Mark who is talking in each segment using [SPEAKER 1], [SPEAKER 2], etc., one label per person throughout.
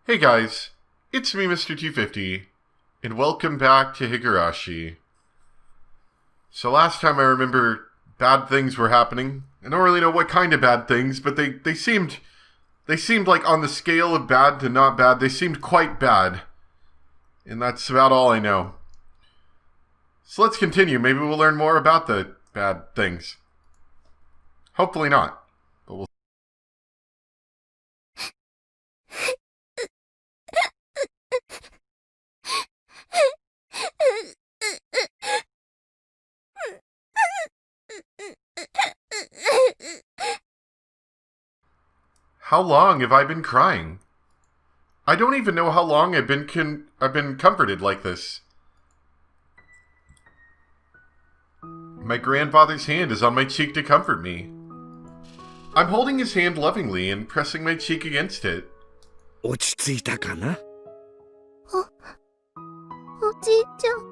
[SPEAKER 1] Hey guys, it's me, Mr. 250, and welcome back to Higurashi. So last time I remember bad things were happening. I don't really know what kind of bad things, but they seemed like on the scale of bad to not bad, they seemed quite bad. And that's about all I know. So let's continue. Maybe we'll learn more about the bad things. Hopefully not, but we'll. How long have I been crying? I don't even know how long I've been comforted like this. My grandfather's hand is on my cheek to comfort me. I'm holding his hand lovingly and pressing my cheek against it.
[SPEAKER 2] 落ち着いたかな?
[SPEAKER 3] おじいちゃん。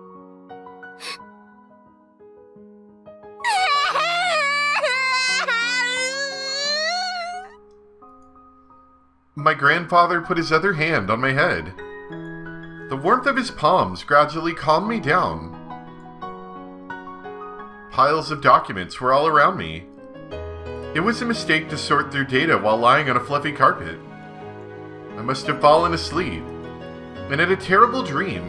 [SPEAKER 1] My grandfather put his other hand on my head. The warmth of his palms gradually calmed me down. Piles of documents were all around me. It was a mistake to sort through data while lying on a fluffy carpet. I must have fallen asleep and had a terrible dream.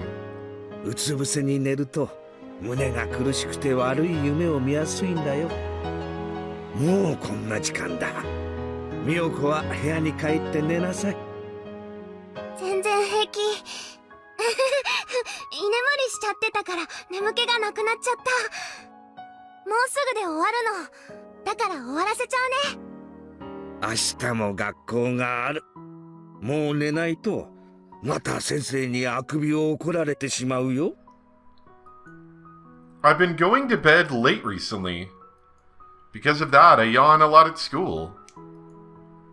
[SPEAKER 2] うつ伏せに寝ると胸が苦しくて悪い夢を見やすいんだよ。もうこんな時間だ。美代子は部屋に帰って寝なさい。
[SPEAKER 3] 全然平気。居眠りしちゃってたから眠気がなくなっちゃった。もうすぐで終わるの。だから終わらせちゃうね。
[SPEAKER 2] 明日も学校がある。もう寝ないとまた先生にあくびを怒られてしまうよ。
[SPEAKER 1] I've been going to bed late recently. Because of that, I yawn a lot at school.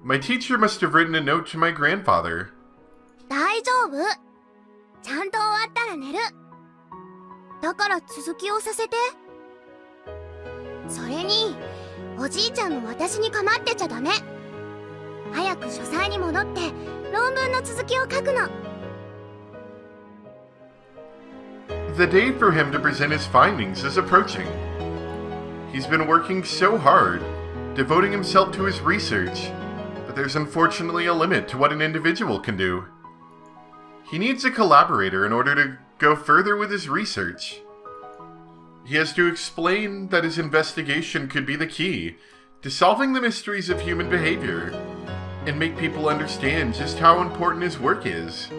[SPEAKER 1] My teacher must have written a note to my grandfather.
[SPEAKER 3] 大丈夫。ちゃんと終わったら寝る。だから続きをさせて。それに、おじいちゃんも私に構ってちゃダメ。早く書斎に戻って論文の続きを書くの。
[SPEAKER 1] The day for him to present his findings is approaching. He's been working so hard, devoting himself to his research, but there's unfortunately a limit to what an individual can do. He needs a collaborator in order to go further with his research. He has to explain that his investigation could be the key to solving the mysteries of human behavior and make people understand just how important his work is.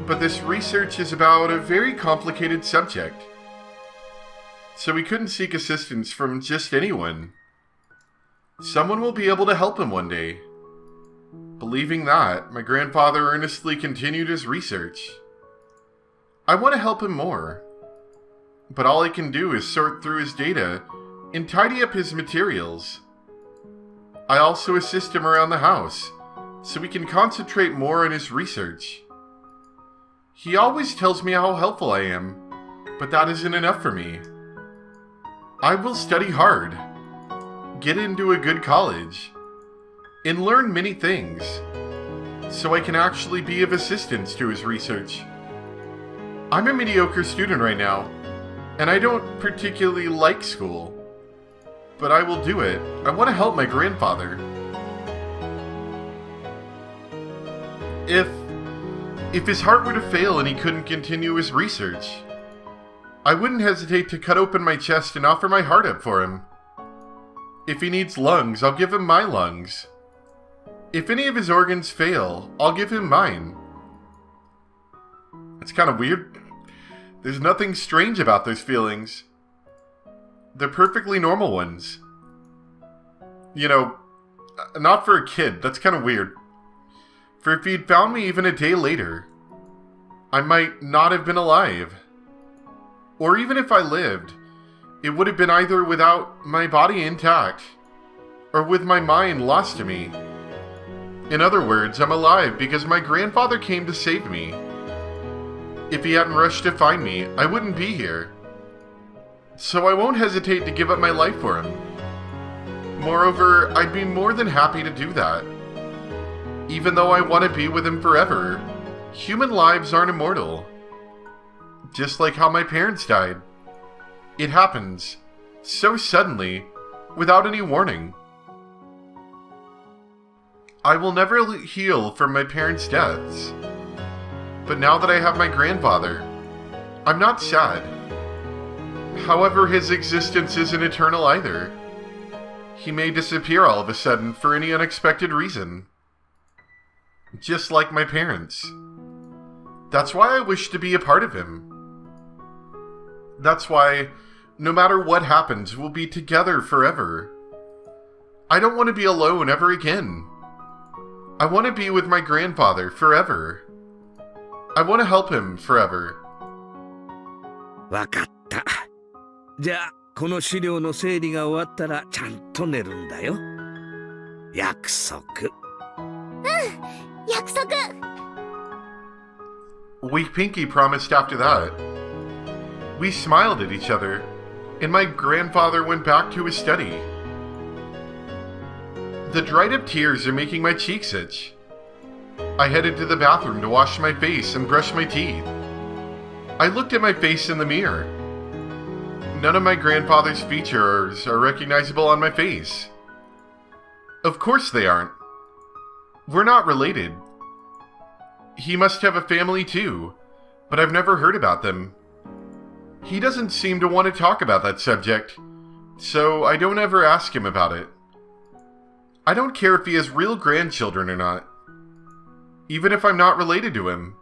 [SPEAKER 1] But this research is about a very complicated subject, so he couldn't seek assistance from just anyone. Someone will be able to help him one day. Believing that, my grandfather earnestly continued his research. I want to help him more, but all I can do is sort through his data and tidy up his materials. I also assist him around the house, so he can concentrate more on his research. He always tells me how helpful I am, but that isn't enough for me. I will study hard, get into a good college, and learn many things, so I can actually be of assistance to his research. I'm a mediocre student right now, and I don't particularly like school, but I will do it. I want to help my grandfather. If his heart were to fail and he couldn't continue his research, I wouldn't hesitate to cut open my chest and offer my heart up for him. If he needs lungs, I'll give him my lungs. If any of his organs fail, I'll give him mine. It's kind of weird. There's nothing strange about those feelings. They're perfectly normal ones. You know, not for a kid. That's kind of weird. For if he'd found me even a day later, I might not have been alive. Or even if I lived, it would have been either without my body intact, or with my mind lost to me. In other words, I'm alive because my grandfather came to save me. If he hadn't rushed to find me, I wouldn't be here. So I won't hesitate to give up my life for him. Moreover, I'd be more than happy to do that. Even though I want to be with him forever, human lives aren't immortal. Just like how my parents died. It happens so suddenly, without any warning. I will never heal from my parents' deaths. But now that I have my grandfather, I'm not sad. However, his existence isn't eternal either. He may disappear all of a sudden for any unexpected reason. Just like my parents. That's why I wish to be a part of him. That's why, no matter what happens, we'll be together forever. I don't want to be alone ever again. I want to be with my grandfather forever. I want to help him forever.
[SPEAKER 2] わかった。じゃあ、この資料の整理が終わったらちゃんと寝るんだよ。約束。
[SPEAKER 3] 約束。
[SPEAKER 1] We Pinky promised after that. We smiled at each other, and my grandfather went back to his study. The dried up tears are making my cheeks itch. I headed to the bathroom to wash my face and brush my teeth. I looked at my face in the mirror. None of my grandfather's features are recognizable on my face. Of course they aren't. We're not related. He must have a family too, but I've never heard about them. He doesn't seem to want to talk about that subject, so I don't ever ask him about it. I don't care if he has real grandchildren or not. Even if I'm not related to him.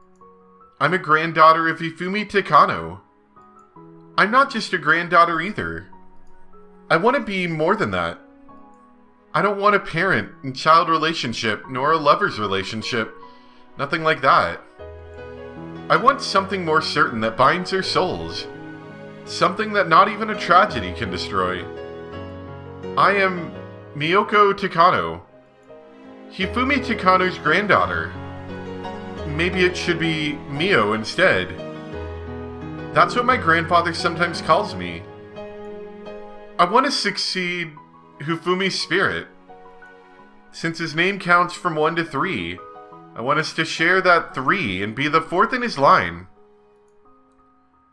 [SPEAKER 1] I'm a granddaughter of Ifumi Takano. I'm not just a granddaughter either. I want to be more than that. I don't want a parent and child relationship, nor a lover's relationship. Nothing like that. I want something more certain that binds their souls. Something that not even a tragedy can destroy. I am Miyoko Takano. Hifumi Takano's granddaughter. Maybe it should be Mio instead. That's what my grandfather sometimes calls me. I want to succeed Hifumi's spirit. Since his name counts from 1 to 3, I want us to share that 3 and be the 4th in his line.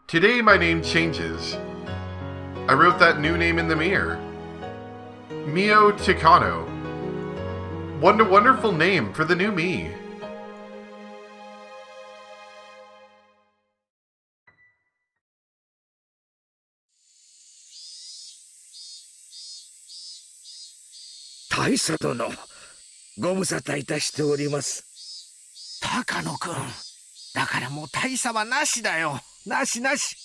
[SPEAKER 1] Today my name changes. I wrote that new name in the mirror. Mio Takano. What a wonderful name for the new me.
[SPEAKER 2] Taisa殿、ご無沙汰いたしております。
[SPEAKER 4] 高野くん、だからもう大差はなしだよ。なしなし。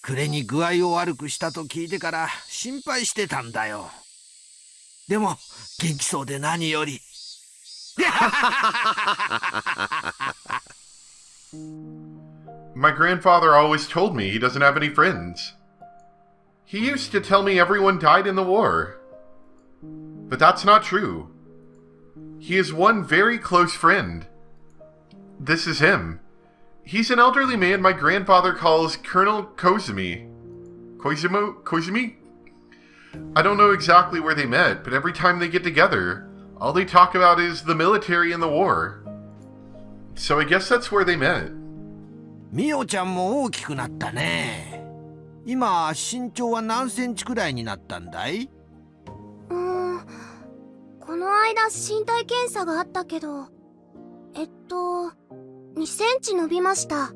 [SPEAKER 4] 暮れに具合を悪くしたと聞いてから心配してたんだよ。でも元気そうで何より。
[SPEAKER 1] My grandfather always told me he doesn't have any friends. He used to tell me everyone died in the war. But that's not true. He has one very close friend. This is him. He's an elderly man my grandfather calls Colonel Kozumi. Kozumi? I don't know exactly where they met, but every time they get together, all they talk about is the military and the war. So I guess that's where they met.
[SPEAKER 4] みおちゃんも大きくなったね。今身長は何センチくらいになったんだい？
[SPEAKER 3] この間身体検査があったけど、2センチ伸びました。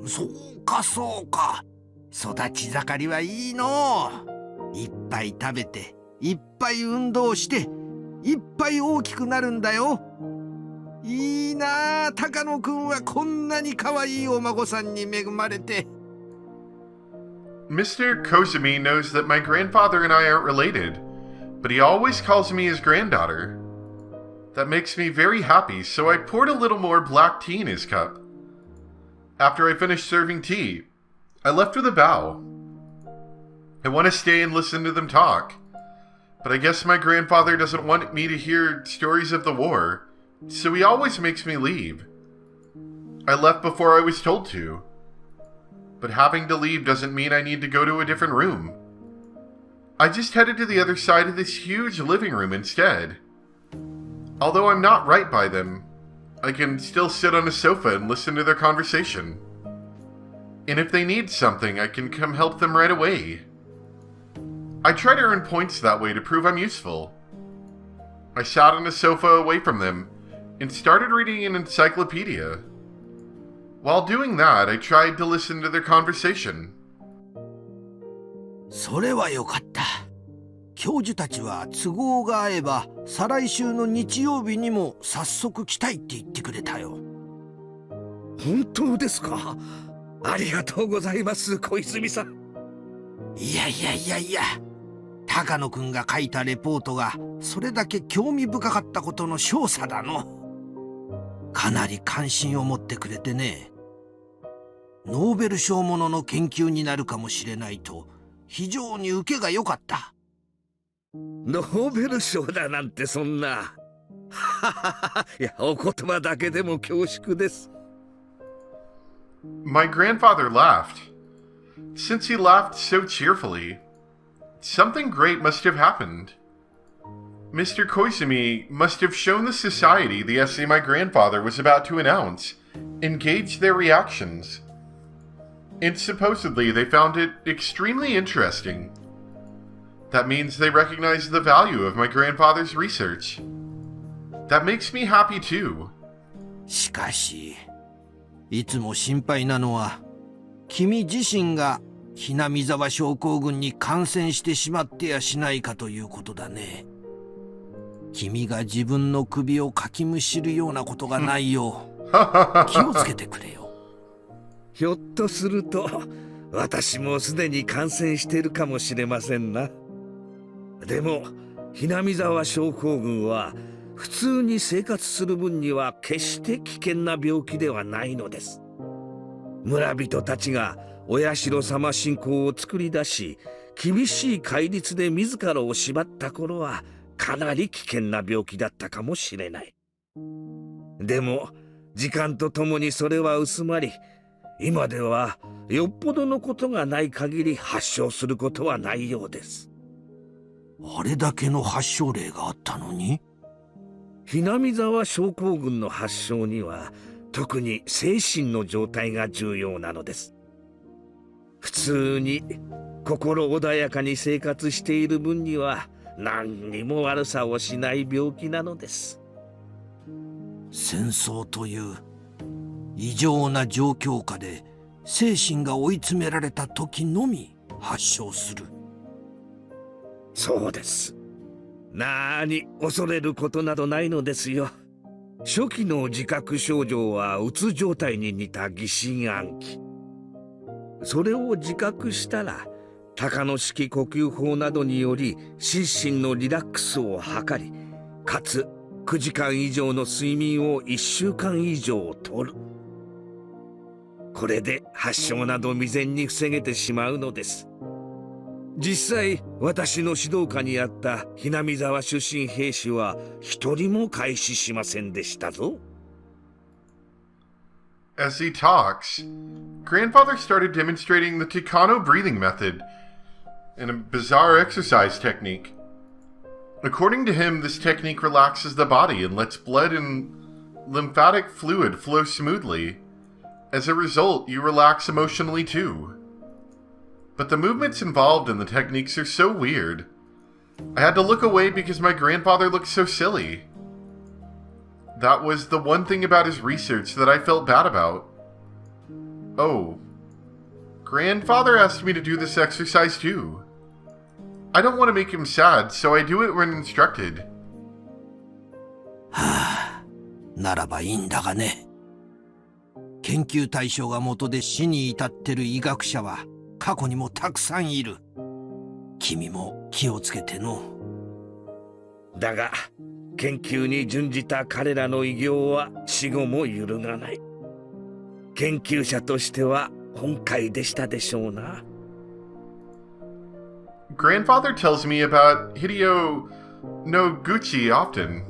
[SPEAKER 4] そうかそうか。育ち盛りはいいの。いっぱい食べて、いっぱい運動して、いっぱい大きくなるんだよ。いいなあ、高野くんはこんなに可愛いお孫さんに恵まれて。
[SPEAKER 1] Mr. Kozumi knows that my grandfather and I aren't related, but he always calls me his granddaughter. That makes me very happy, so I poured a little more black tea in his cup. After I finished serving tea, I left with a bow. I want to stay and listen to them talk, but I guess my grandfather doesn't want me to hear stories of the war, so he always makes me leave. I left before I was told to, but having to leave doesn't mean I need to go to a different room. I just headed to the other side of this huge living room instead. Although I'm not right by them, I can still sit on a sofa and listen to their conversation. And if they need something, I can come help them right away. I try to earn points that way to prove I'm useful. I sat on a sofa away from them and started reading an encyclopedia. While doing that, I tried to listen to their conversation.
[SPEAKER 4] それはよかった。教授たちは都合が合えば再来週の日曜日にも早速来たいって言ってくれたよ。
[SPEAKER 2] 本当ですか？ありがとうございます、小泉さん。
[SPEAKER 4] いや、高野くんが書いたレポートがそれだけ興味深かったことの証左だの。かなり関心を持ってくれてね。ノーベル賞ものの研究になるかもしれないと非常に受けが良かった。
[SPEAKER 2] ノーベル賞だなんてそんな。いや、お言葉だけでも恐縮です。
[SPEAKER 1] My grandfather laughed. Since he laughed so cheerfully, something great must have happened. Mr. Koizumi must have shown the society the essay my grandfather was about to announce, and gauged their reactions. And supposedly they found it extremely interesting. That means they recognized the value of my grandfather's research. That makes me happy too.
[SPEAKER 4] しかし、いつも心配なのは、君自身がひなみ沢症候群に感染してしまってやしないかということだね。君が自分の首をかきむしるようなことがないよう気をつけてくれよ。
[SPEAKER 2] ひょっとすると私もすでに感染しているかもしれませんな。でもひなみ沢症候群は普通に生活する分には決して危険な病気ではないのです。村人たちがお社様信仰を作り出し、厳しい戒律で自らを縛った頃はかなり危険な病気だったかもしれない。でも時間とともにそれは薄まり、今ではよっぽどのことがない限り発症することはないようです。
[SPEAKER 4] あれだけの発症例があったのに？
[SPEAKER 2] ひなみ沢症候群の発症には特に精神の状態が重要なのです。普通に心穏やかに生活している分には何にも悪さをしない病気なのです。
[SPEAKER 4] 戦争という異常な状況下で精神が追い詰められた時のみ発症する。
[SPEAKER 2] そうです。なーに恐れることなどないのですよ。初期の自覚症状はうつ状態に似た疑心暗鬼。それを自覚したら高野式呼吸法などにより心身のリラックスを図り、かつ9時間以上の睡眠を1週間以上とる。これで発症など未然に防げてしまうのです。実際私の指導下にあったひなみ沢出身兵士は一人も開始しませんでしたぞ。
[SPEAKER 1] As he talks, Grandfather started demonstrating the Takano breathing method and a bizarre exercise technique. According to him, this technique relaxes the body and lets blood and lymphatic fluid flow smoothly. As a result, you relax emotionally too. But the movements involved in the techniques are so weird. I had to look away because my grandfather looked so silly. That was the one thing about his research that I felt bad about. Oh, Grandfather asked me to do this exercise too. I don't want to make him sad, so I do it when instructed.
[SPEAKER 4] はあ、ならばいいんだがね。研究対象が元で死に至ってる医学者は過去にもたくさんいる。君も気をつけての。
[SPEAKER 2] だが研究に準じた彼らの偉業は死後も揺るがない。研究者としては本懐でしたでしょうな。
[SPEAKER 1] Grandfather tells me about Hideo Noguchi often.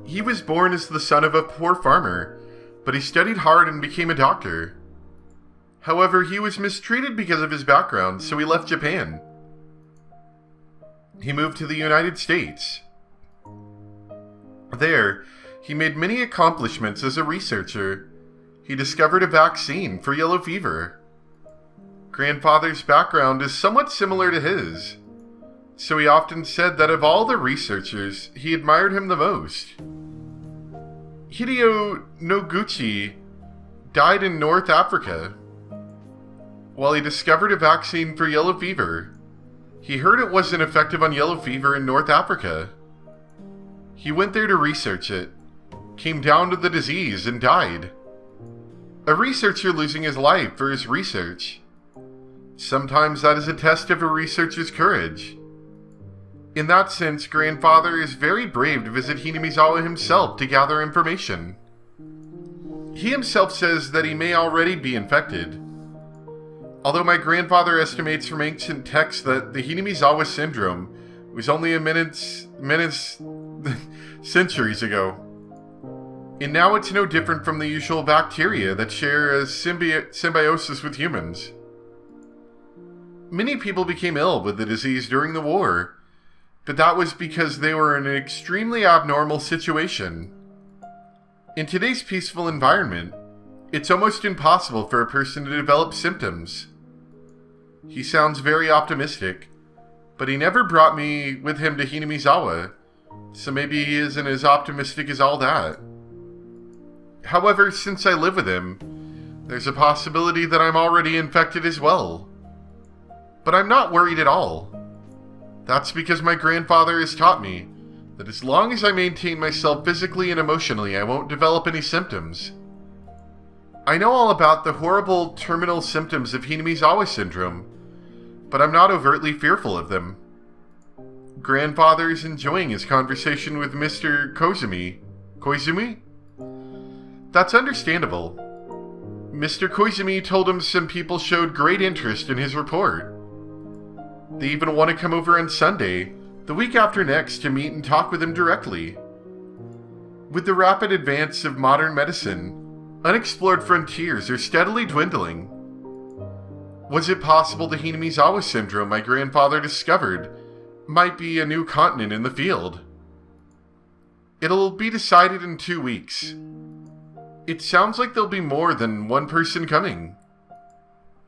[SPEAKER 1] He was born as the son of a poor farmer, but he studied hard and became a doctor. However, he was mistreated because of his background, so he left Japan. He moved to the United States. There, he made many accomplishments as a researcher. He discovered a vaccine for yellow fever. Grandfather's background is somewhat similar to his, so he often said that of all the researchers, he admired him the most. Hideo Noguchi died in North Africa. While he discovered a vaccine for yellow fever, he heard it wasn't effective on yellow fever in North Africa. He went there to research it, came down to the disease, and died. A researcher losing his life for his research. Sometimes that is a test of a researcher's courage. In that sense, Grandfather is very brave to visit Hinamizawa himself to gather information. He himself says that he may already be infected. Although my grandfather estimates from ancient texts that the Hinamizawa syndrome was only centuries ago. And now it's no different from the usual bacteria that share a symbiosis with humans. Many people became ill with the disease during the war, but that was because they were in an extremely abnormal situation. In today's peaceful environment, it's almost impossible for a person to develop symptoms. He sounds very optimistic, but he never brought me with him to Hinamizawa, so maybe he isn't as optimistic as all that. However, since I live with him, there's a possibility that I'm already infected as well. But I'm not worried at all. That's because my grandfather has taught me that as long as I maintain myself physically and emotionally, I won't develop any symptoms. I know all about the horrible terminal symptoms of Hinamizawa syndrome, but I'm not overtly fearful of them. Grandfather is enjoying his conversation with Mr. Koizumi? That's understandable. Mr. Koizumi told him some people showed great interest in his report. They even want to come over on Sunday, the week after next, to meet and talk with him directly. With the rapid advance of modern medicine, unexplored frontiers are steadily dwindling. Was it possible the Hinamizawa syndrome my grandfather discovered might be a new continent in the field? It'll be decided in 2 weeks. It sounds like there'll be more than one person coming.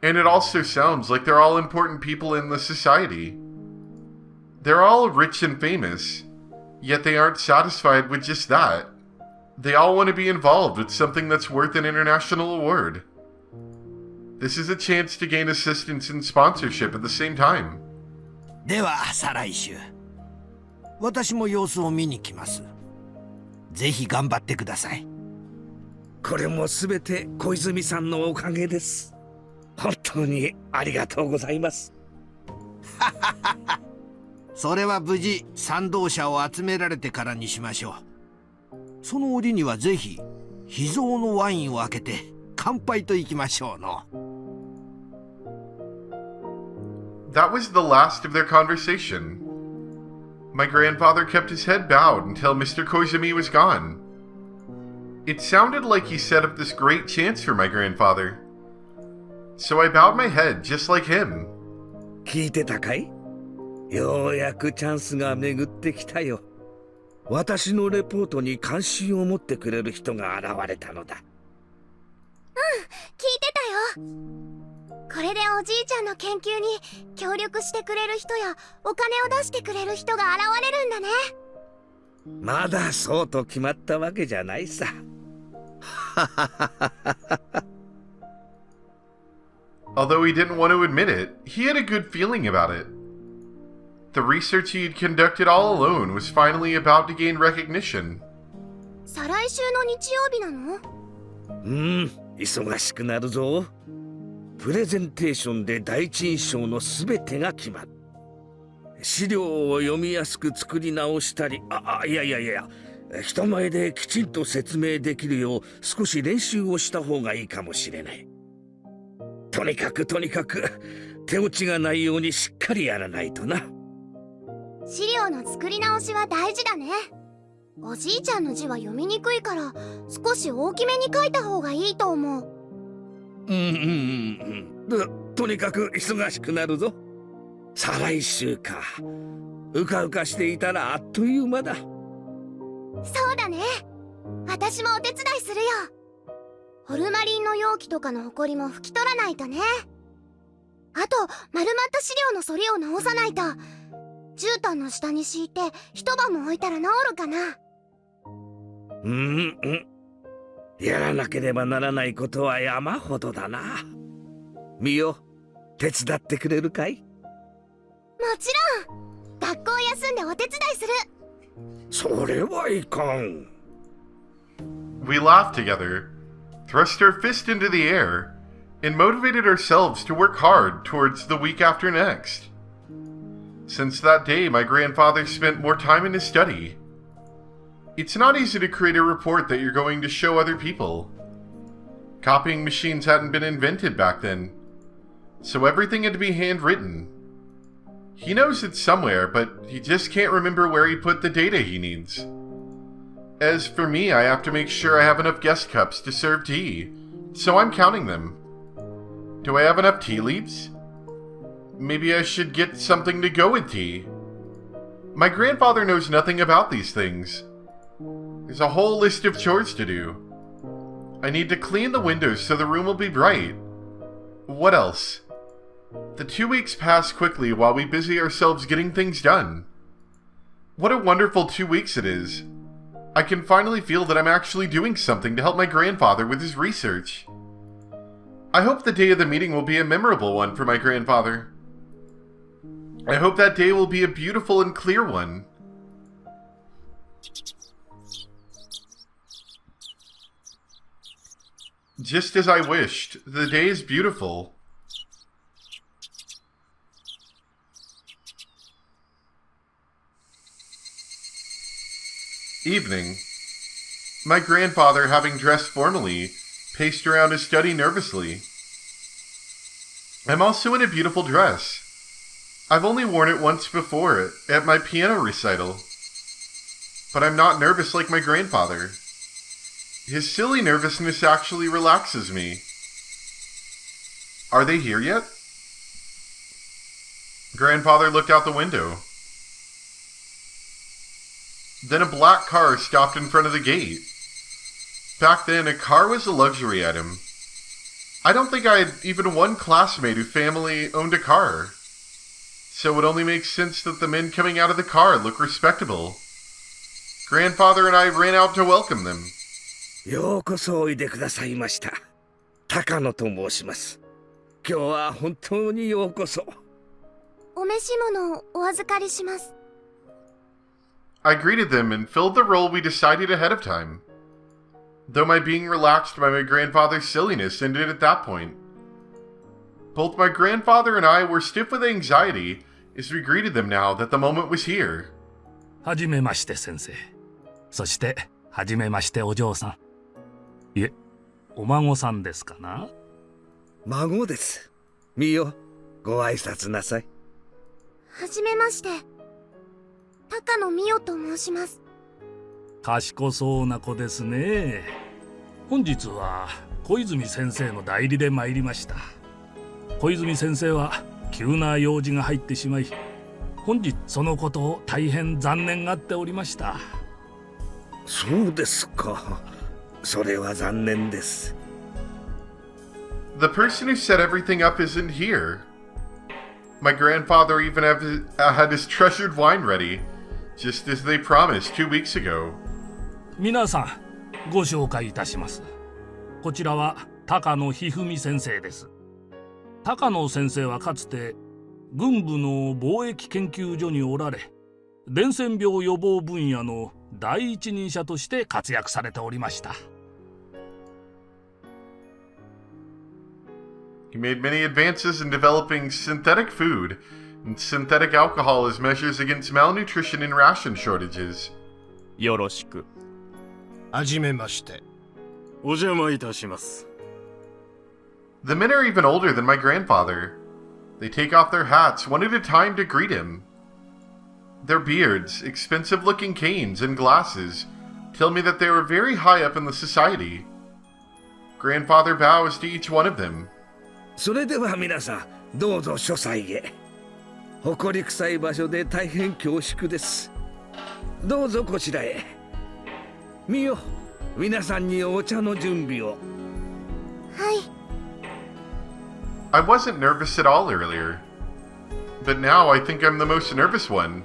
[SPEAKER 1] And it also sounds like they're all important people in the society. They're all rich and famous, yet they aren't satisfied with just that. They all want to be involved with something that's worth an international award. This is a chance to gain assistance and sponsorship at the same time.
[SPEAKER 4] では再来週。私も様子を見に来ます。ぜひ頑張ってください。
[SPEAKER 2] これもすべて小泉さんのおかげです。本当にありがとうございます。
[SPEAKER 4] それは無事賛同者を集められてからにしましょう。その折にはぜひ秘蔵のワインを開けて乾杯といきましょうの。
[SPEAKER 1] That was the last of their conversation. My grandfather kept his head bowed until Mr. Koizumi was gone. It sounded like he set up this great chance for my grandfather. So I bowed my head just like him.
[SPEAKER 2] 聞いてたかい？ようやくチャンスが巡ってきたよ。私のレポートに関心を持ってくれる人が現れたのだ。
[SPEAKER 3] 聞いてたよ。これでおじいちゃんの研究に協力してくれる人やお金を出してくれる人が現れるんだね。
[SPEAKER 2] まだそうと決まったわけじゃないさ。
[SPEAKER 1] Although he didn't want to admit it, he had a good feeling about it. The research he had conducted all alone was finally about to gain recognition.
[SPEAKER 3] 再来週の日曜日なの？
[SPEAKER 2] 忙しくなるぞ。プレゼンテーションで第一印象のすべてが決まる。資料を読みやすく作り直したり、いや、人前できちんと説明できるよう少し練習をした方がいいかもしれない。とにかく手落ちがないようにしっかりやらないとな。
[SPEAKER 3] 資料の作り直しは大事だね。おじいちゃんの字は読みにくいから少し大きめに書いた方がいいと思う。
[SPEAKER 2] とにかく忙しくなるぞ。再来週か。うかうかしていたらあっという間だ。
[SPEAKER 3] そうだね。私もお手伝いするよ。ホルマリンの容器とかのホコリも拭き取らないとね。あと丸まった資料の反りを直さないと。絨毯の下に敷いて一晩も置いたら治るかな。
[SPEAKER 2] やらなければならないことは山ほどだな。ミオ、手伝ってくれるかい？
[SPEAKER 3] もちろん。学校休んでお手伝いする。
[SPEAKER 2] それはいかん。
[SPEAKER 1] We laughed together, thrust our fist into the air, and motivated ourselves to work hard towards the week after next. Since that day, my grandfather spent more time in his study. It's not easy to create a report that you're going to show other people. Copying machines hadn't been invented back then, so everything had to be handwritten. He knows it's somewhere, but he just can't remember where he put the data he needs. As for me, I have to make sure I have enough guest cups to serve tea, so I'm counting them. Do I have enough tea leaves? Maybe I should get something to go with tea. My grandfather knows nothing about these things. There's a whole list of chores to do. I need to clean the windows so the room will be bright. What else? The 2 weeks pass quickly while we busy ourselves getting things done. What a wonderful 2 weeks it is. I can finally feel that I'm actually doing something to help my grandfather with his research. I hope the day of the meeting will be a memorable one for my grandfather. I hope that day will be a beautiful and clear one. Just as I wished, the day is beautiful. Evening. My grandfather, having dressed formally, paced around his study nervously. I'm also in a beautiful dress. I've only worn it once before, at my piano recital. But I'm not nervous like my grandfather. His silly nervousness actually relaxes me. Are they here yet? Grandfather looked out the window. Then a black car stopped in front of the gate. Back then, a car was a luxury item. I don't think I had even one classmate whose family owned a car. So it only makes sense that the men coming out of the car look respectable. Grandfather and I ran out to welcome them.
[SPEAKER 2] ようこそおいでくださいました。高野と申します。今日は本当にようこそ。
[SPEAKER 3] お召し物をお預かりします。
[SPEAKER 1] I greeted them and filled the role we decided ahead of time. Though my being relaxed by my grandfather's silliness ended at that point. Both my grandfather and I were stiff with anxiety as we greeted them now that the moment was here.
[SPEAKER 5] はじめまして先生。そしてはじめましてお嬢さん。いえ、お孫さんですかな？
[SPEAKER 2] 孫です。ミオ、ご挨拶なさい。
[SPEAKER 3] はじめまして。高野美代と申します。
[SPEAKER 5] 賢そうな子ですね。本日は小泉先生の代理で参りました。小泉先生は急な用事が入ってしまい、本日そのことを大変残念がっておりました。
[SPEAKER 2] そうですか。それは残念です。
[SPEAKER 1] The person who set everything up isn't here. My grandfather even had his treasured wine ready, just as they promised 2 weeks ago.
[SPEAKER 5] 皆さん、ご紹介いたします。こちらは高野一二三先生です。高野先生はかつて軍部の貿易研究所におられ、伝染病予防分野の第一人者として活躍されておりました。
[SPEAKER 1] He made many advances in developing synthetic food and synthetic alcohol as measures against malnutrition and ration shortages.
[SPEAKER 6] よろしく。
[SPEAKER 7] はじめまして。
[SPEAKER 6] お邪魔いたします。
[SPEAKER 1] The men are even older than my grandfather. They take off their hats one at a time to greet him. Their beards, expensive-looking canes, and glasses tell me that they were very high up in the society. Grandfather bows to each one of them.
[SPEAKER 2] それでは皆さん、どうぞ書斎へ。誇り臭い場所で大変恐縮です。どうぞこちらへ。みよ、皆さんにお茶の準備を。
[SPEAKER 3] はい。
[SPEAKER 1] I wasn't nervous at all earlier. But now I think I'm the most nervous one.